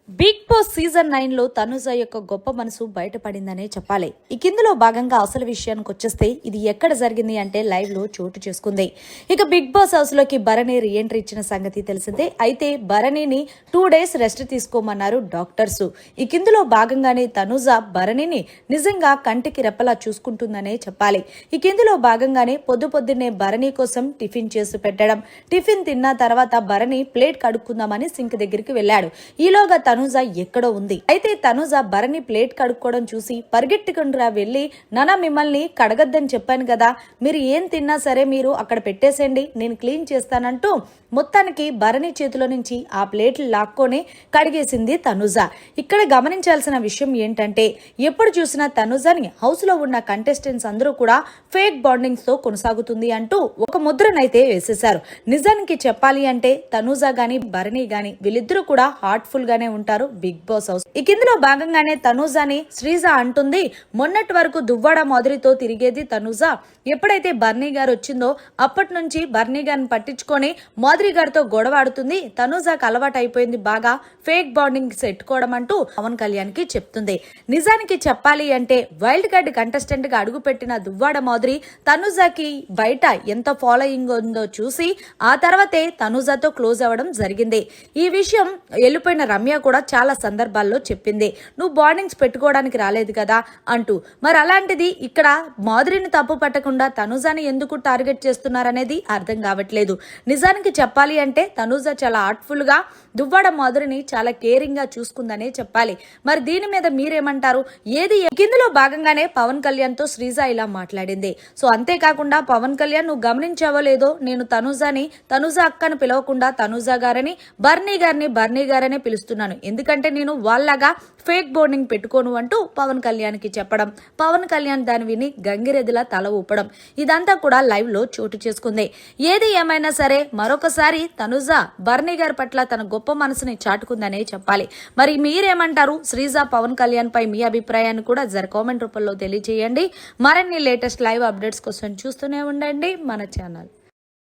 Big boss season 9 లో తనుజ యొక్క గొప్ప మనసు బయటపడిందనే చెప్పాలి. ఇందులో భాగంగా అసలు విషయానికి వచ్చేస్తే ఇది ఎక్కడ జరిగింది అంటే లైవ్ లో చోటు చేసుకుంది. ఇక బిగ్ బాస్ హౌస్ లోకి భరణి రీఎంట్రీ ఇచ్చిన సంగతి తెలిసిందే. అయితే భరణిని 2 days రెస్ట్ తీసుకోమన్నారు డాక్టర్స్. ఇందులో భాగంగానే తనుజ భరణిని నిజంగా కంటికి రెప్పలా చూసుకుంటుందనే చెప్పాలి. ఇందులో భాగంగానే పొద్దున్నే భరణి కోసం టిఫిన్ చేసి పెట్టడం, టిఫిన్ తిన్న తర్వాత భరణి ప్లేట్ కడుక్కుందామని సింక్ దగ్గరికి వెళ్ళాడు. ఈలోగా తనుజ ఎక్కడో ఉంది. అయితే తనుజ భరణి ప్లేట్ కడుక్కోవడం చూసి పరిగెట్టుకుంటూ వెళ్లి, నాన్న మిమ్మల్ని కడగద్దని చెప్పాను కదా, మీరు ఏం తిన్నా సరే మీరు అక్కడ పెట్టేసేయండి, నేను క్లీన్ చేస్తానంటూ మొత్తానికి భరణి చేతిలో నుంచి ఆ ప్లేట్లు లాక్కొని కడిగేసింది తనుజ. ఇక్కడ గమనించాల్సిన విషయం ఏంటంటే ఎప్పుడు చూసినా తనుజని హౌస్ లో ఉన్న కంటెస్టెంట్స్ అందరూ కూడా ఫేక్ బాండింగ్స్ తో కొనసాగుతుంది అంటూ ఒక ముద్రనైతే వేసేశారు. నిజానికి చెప్పాలి అంటే తనుజ గాని భరణి గాని వీళ్ళిద్దరూ కూడా హార్ట్ఫుల్ గానే ఉంటారు బిగ్ బాస్ హౌస్. ఇందులో భాగంగానే తనుజని శ్రీజ అంటుంది, మొన్నటి వరకు దువ్వాడ మాధురితో తిరిగేది తనుజ, ఎప్పుడైతే బర్నీ గారు వచ్చిందో అప్పటి నుంచి బర్నీ గారిని పట్టించుకొని మాధురి గారితో గొడవ ఆడుతుంది, తనుజకు అలవాటు అయిపోయింది బాగా ఫేక్ బాండింగ్ పెట్టుకోవడం అంటూ పవన్ కళ్యాణ్ కి చెప్తుంది. నిజానికి చెప్పాలి అంటే వైల్డ్ కార్డ్ కంటెస్టెంట్ గా అడుగు పెట్టిన దువ్వాడ మాధురి తనుజకి బయట ఎంత ఫాలోయింగ్ ఉందో చూసి ఆ తర్వాతే తనుజతో క్లోజ్ అవ్వడం జరిగింది. ఈ విషయం వెళ్ళిపోయిన రమ్య కూడా చాలా సందర్భాల్లో చెప్పింది, నువ్వు బాండింగ్స్ పెట్టుకోవడానికి రాలేదు కదా అంటూ. మరి అలాంటిది ఇక్కడ మాధురిని తప్పు పట్టకుండా తనుజాని ఎందుకు టార్గెట్ చేస్తున్నారనేది అర్థం కావట్లేదు. నిజానికి చెప్పాలి అంటే తనుజ చాలా హార్ట్ఫుల్ గా దువ్వాడ మాధురిని చాలా కేరింగ్ గా చూసుకుందనే చెప్పాలి. మరి దీని మీద మీరేమంటారు? ఏది ఇందులో భాగంగానే పవన్ కళ్యాణ్ తో శ్రీజ ఇలా మాట్లాడింది. సో అంతేకాకుండా పవన్ కళ్యాణ్ నువ్వు గమనించావో లేదో, నేను తనుజ అక్కను పిలవకుండా తనుజ గారని బర్నీ గారని పిలుస్తున్నాను, ఎందుకంటే నేను వాళ్ళగా ఫేక్ బోర్డింగ్ పెట్టుకోను అంటూ పవన్ కళ్యాణ్ కి చెప్పడం, పవన్ కళ్యాణ్ దాని విని గంగిరెద్దులా తల ఊపడం, ఇదంతా కూడా లైవ్ లో చోటు చేసుకుంది. ఏది ఏమైనా సరే మరొకసారి తనుజ బర్నీ గారి పట్ల తన గొప్ప మనసుని చాటుకుందనే చెప్పాలి. మరి మీరేమంటారు? శ్రీజ పవన్ కళ్యాణ్ పై మీ అభిప్రాయాన్ని కూడా కామెంట్ రూపంలో తెలియజేయండి. మరిన్ని లేటెస్ట్ లైవ్ అప్డేట్స్ కోసం చూస్తూనే ఉండండి మన ఛానల్.